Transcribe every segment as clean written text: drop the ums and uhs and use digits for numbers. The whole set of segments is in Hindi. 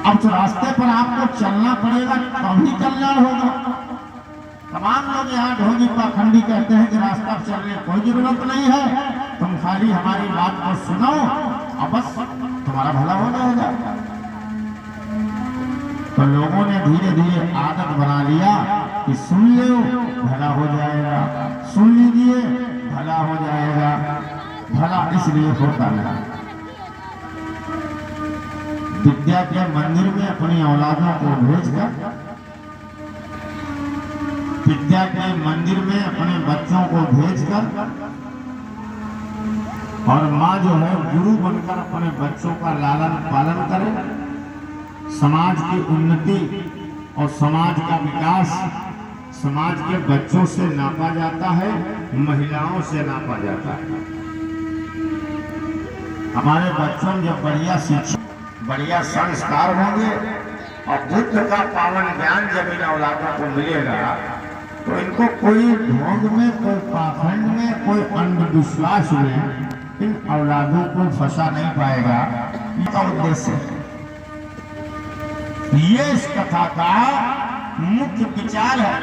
अब तो रास्ते पर आपको चलना पड़ेगा, तभी कल्याण होगा। तमाम लोग यहाँ ढोंगी पाखंडी कहते हैं कि रास्ता पर चलने कोई जरूरत नहीं है, तुम खाली हमारी बात को सुनो और बस तुम्हारा भला हो जाएगा। तो लोगों ने धीरे धीरे आदत बना लिया कि सुन लो भला हो जाएगा, सुन लीजिए भला हो जाएगा। भला इसलिए होता नहीं। विद्या के मंदिर में अपनी औलादों को भेजकर, विद्या के मंदिर में अपने बच्चों को भेजकर, और माँ जो है गुरु बनकर अपने बच्चों का लालन पालन करे। समाज की उन्नति और समाज का विकास समाज के बच्चों से नापा जाता है, महिलाओं से नापा जाता है। हमारे बच्चों में जब बढ़िया शिक्षा, बढ़िया संस्कार होंगे और बुद्ध का पावन ज्ञान जब इन औलादों को मिलेगा तो इनको कोई ढोंग में, कोई पाखंड में, कोई अंधविश्वास में इन औलादों को फंसा नहीं पाएगा। इसका उद्देश्य है, ये इस कथा का मुख्य विचार है।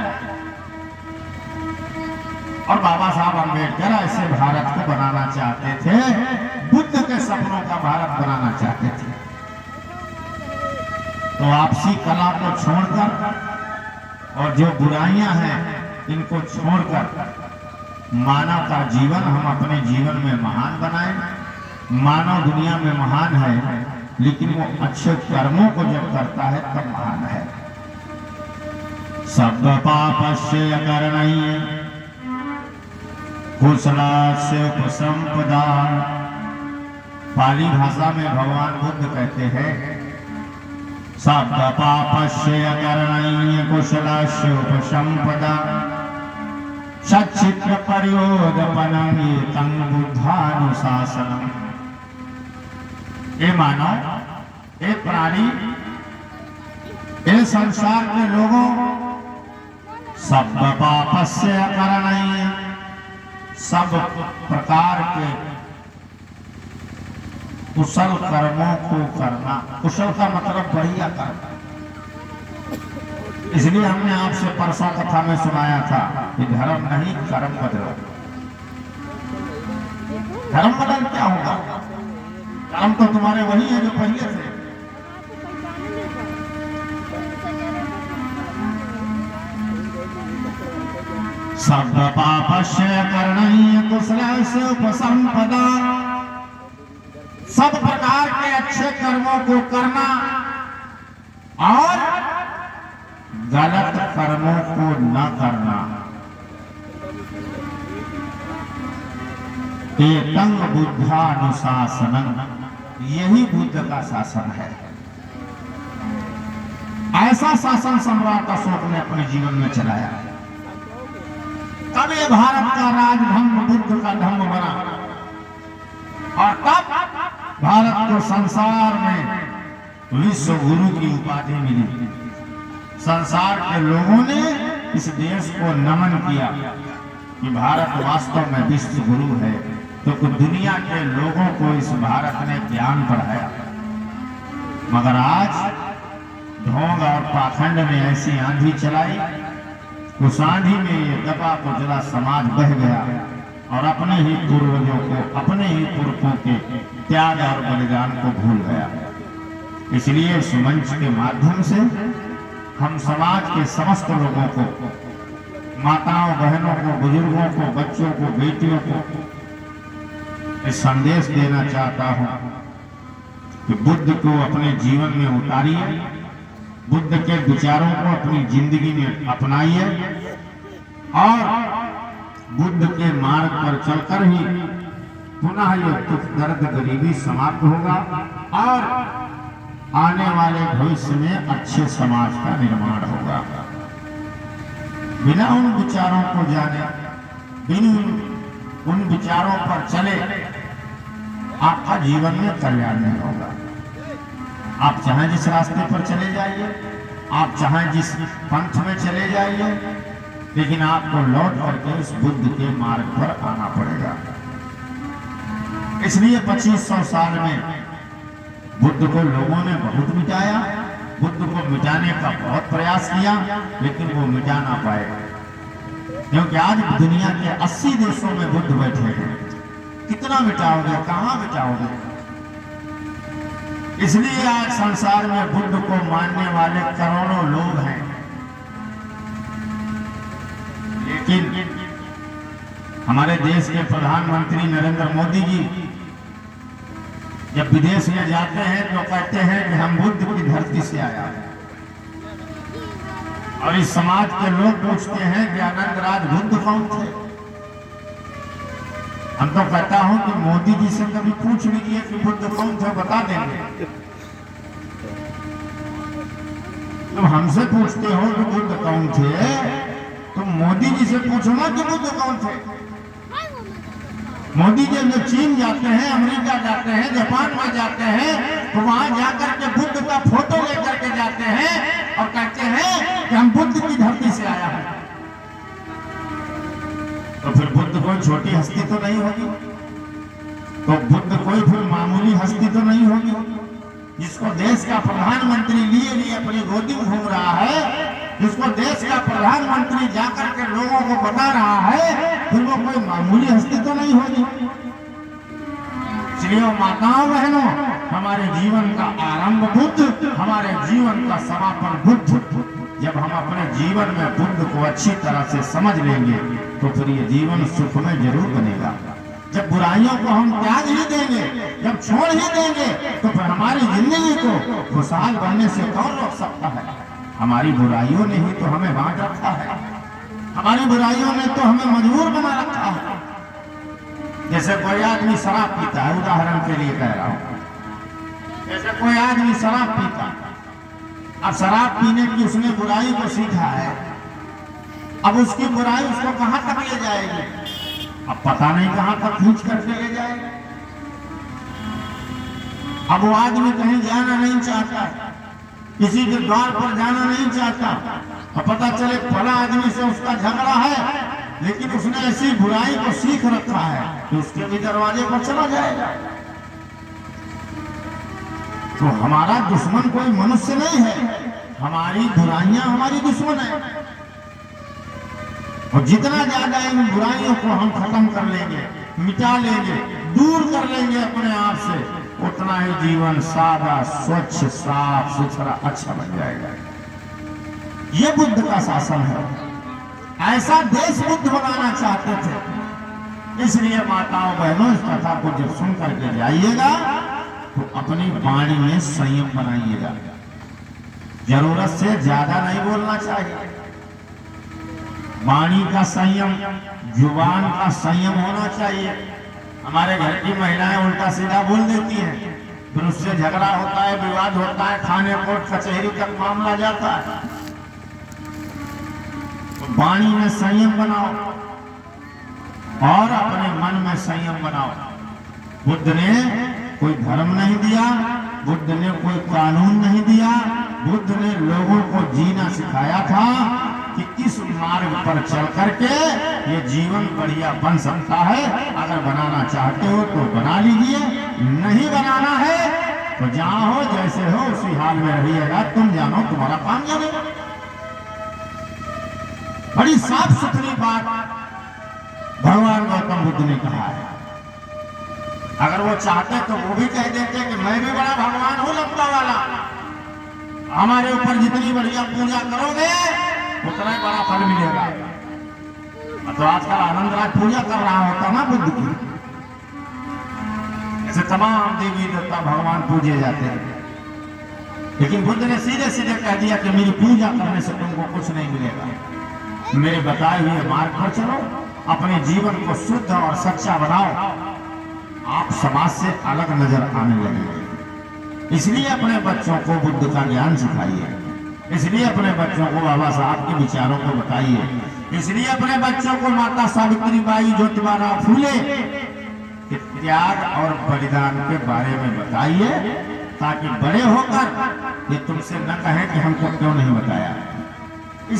और बाबा साहब अम्बेडकर ऐसे भारत को बनाना चाहते थे, बुद्ध के सपनों का भारत बनाना चाहते थे। तो आपसी कला को छोड़कर और जो बुराइयां हैं इनको छोड़कर मानव का जीवन हम अपने जीवन में महान बनाएं। मानव दुनिया में महान है, लेकिन वो अच्छे कर्मों को जब करता है तब महान है। सब पापस्य अकरणीय कुशलस्य उपसंपदा। पाली भाषा में भगवान बुद्ध कहते हैं सब पापस्य अकरणीय कुशलस्य उपसंपदा सच्चित्र पर्योदपनं एतं बुद्धानुशासनम्। ये मानव, ये प्राणी, ये संसार के लोगों, सब पापस्य अकरणीय, सब प्रकार के कुशल कर्मों को करना। कुशल का मतलब बढ़िया कर्म। इसलिए हमने आपसे परसों कथा में सुनाया था कि धर्म नहीं कर्म बदलो। धर्म बदल क्या होगा? कर्म तो तुम्हारे वही है जो पहले थे। सब पापस्य करणीय कुशलस्य उपसंपदा। सब प्रकार के अच्छे कर्मों को करना और गलत कर्मों को न करना। एतं बुद्धानुशासनम्। यही बुद्ध का शासन है। ऐसा शासन सम्राट अशोक ने अपने जीवन में चलाया। तब ये भारत का राजधर्म बुद्ध का धर्म बना और तब भारत को संसार में विश्व गुरु की उपाधि मिली। संसार के लोगों ने इस देश को नमन किया कि भारत वास्तव में विश्व गुरु है, क्योंकि दुनिया के लोगों को इस भारत ने ज्ञान पढ़ाया। मगर आज ढोंग और पाखंड ने ऐसी आंधी चलाई, उस आंधी में ये दबा कुचला समाज बह गया और अपने ही पूर्वजों को, अपने ही पुरखों के त्याग और बलिदान को भूल गया। इसलिए इस मंच के माध्यम से हम समाज के समस्त लोगों को, माताओं, बहनों को, बुजुर्गों को, बच्चों को, बेटियों को इस संदेश देना चाहता हूं कि बुद्ध को अपने जीवन में उतारिए, बुद्ध के विचारों को अपनी जिंदगी में अपनाइए और बुद्ध के मार्ग पर चलकर ही पुनः यह दुख, दर्द, गरीबी समाप्त होगा और आने वाले भविष्य में अच्छे समाज का निर्माण होगा। बिना उन विचारों को जाने, बिना उन विचारों पर चले आपका जीवन में कल्याण नहीं होगा। आप चाहे जिस रास्ते पर चले जाइए, आप चाहे जिस पंथ में चले जाइए, लेकिन आपको लौट करके इस बुद्ध के मार्ग पर आना पड़ेगा। इसलिए 2500 साल में बुद्ध को लोगों ने बहुत मिटाया, को मिटाने का बहुत प्रयास किया, लेकिन वो मिटा ना पाए, क्योंकि आज दुनिया के 80 देशों में बुद्ध बैठे हैं। कितना मिटाओगे, कहाँ मिटाओगे? इसलिए आज संसार में बुद्ध को मानने वाले करोड़ों लोग हैं, लेकिन हमारे देश के प्रधानमंत्री नरेंद्र मोदी जी जब विदेश में जाते हैं तो कहते हैं कि हम बुद्ध की धरती से आया है, और इस समाज के लोग पूछते हैं कि आनंदराज बुद्ध कौन थे? हम तो कहता हूं कि मोदी जी से कभी पूछ लीजिए कि बुद्ध कौन थे, बता देंगे। तुम हमसे पूछते हो कि बुद्ध कौन थे, तुम मोदी जी से पूछो ना कि बुद्ध कौन थे। मोदी जी जब चीन जाते हैं, अमेरिका जाते हैं, जापान में जाते हैं, तो वहां जाकर के बुद्ध का फोटो लेकर के जाते हैं और कहते हैं कि हम बुद्ध की धरती से आया है। तो फिर बुद्ध कोई छोटी हस्ती तो नहीं होगी, तो बुद्ध कोई फिर मामूली हस्ती तो नहीं होगी, जिसको देश का प्रधानमंत्री लिए लिए अपनी गोदी में घूम रहा है, जिसको देश का प्रधानमंत्री जाकर के लोगों को बता रहा है, फिर वो कोई मामूली हस्ती तो नहीं होगी। इसलिए माताओं बहनों, हमारे जीवन का आरंभ बुद्ध, हमारे जीवन का समापन बुद्ध। जब हम अपने जीवन में बुद्ध को अच्छी तरह से समझ लेंगे तो फिर ये जीवन सुख में जरूर बनेगा। जब बुराइयों को हम त्याग ही देंगे, जब छोड़ ही देंगे, तो फिर हमारी जिंदगी को खुशहाल बनने से कौन रोक सकता है? हमारी बुराइयों ने ही तो हमें बांट रखा है, हमारी बुराइयों ने तो हमें मजबूर बना रखा है। जैसे कोई आदमी शराब पीता है, उदाहरण के लिए कह रहा हूं, जैसे कोई आदमी शराब पीता, अब शराब पीने की उसने बुराई को सीखा है, अब उसकी बुराई उसको कहां तक ले जाएगी? अब पता नहीं कहां तक खींच करके ले जाएगी। अब वो आदमी कहीं जाना नहीं चाहता, किसी के द्वार पर जाना नहीं चाहता, और पता चले फला आदमी से उसका झगड़ा है, लेकिन उसने ऐसी बुराई को सीख रखा है कि उसके भी दरवाजे पर चला जाएगा। तो हमारा दुश्मन कोई मनुष्य नहीं है, हमारी बुराइयां हमारी दुश्मन है, और जितना ज्यादा इन बुराइयों को हम खत्म कर लेंगे, मिटा लेंगे, दूर कर लेंगे अपने आप से, उतना ही जीवन सादा, स्वच्छ, साफ सुथरा, अच्छा बन जाएगा। ये बुद्ध का शासन है। ऐसा देश बुद्ध बनाना चाहते थे। इसलिए माताओं बहनों, इस कथा को जब सुन करके जाइएगा तो अपनी वाणी में संयम बनाइएगा। जरूरत से ज्यादा नहीं बोलना चाहिए। वाणी का संयम, जुबान का संयम होना चाहिए। हमारे घर की महिलाएं उल्टा सीधा बोल देती हैं, फिर उससे झगड़ा होता है, विवाद होता है, थाने कोर्ट कचहरी तक मामला जाता है। तो वाणी में संयम बनाओ और अपने मन में संयम बनाओ। बुद्ध ने कोई धर्म नहीं दिया, बुद्ध ने कोई कानून नहीं दिया, बुद्ध ने लोगों को जीना सिखाया था कि इस मार्ग पर चल करके ये जीवन बढ़िया बन सकता है। अगर बनाना चाहते हो तो बना लीजिए, नहीं बनाना है तो जहां हो जैसे हो उसी हाल में रहिएगा, तुम जानो तुम्हारा काम जाने। बड़ी साफ सुथरी बात भगवान गौतम बुद्ध ने कहा है। अगर वो चाहते तो वो भी कह देते कि मैं भी बड़ा भगवान हूं, लंबा वाला, हमारे ऊपर जितनी बढ़िया पूजा करोगे उतना ही बड़ा फल मिलेगा। तो आजकल आनंदराज पूजा कर रहा होता ना बुद्ध की, ऐसे तमाम देवी देवता भगवान पूजे जाते हैं, लेकिन बुद्ध ने सीधे सीधे कह दिया कि मेरी पूजा करने से तुमको कुछ नहीं मिलेगा, मेरे बताए हुए मार्ग पर चलो, अपने जीवन को शुद्ध और सच्चा बनाओ, आप समाज से अलग नजर आने लगेंगे। इसलिए अपने बच्चों को बुद्ध का ज्ञान सिखाइए, इसलिए अपने बच्चों को बाबा साहब के विचारों को बताइए, इसलिए अपने बच्चों को माता सावित्रीबाई ज्योतिबा फूले के त्याग और बलिदान के बारे में बताइए, ताकि बड़े होकर ये तुमसे न कहें कि हमको क्यों नहीं बताया।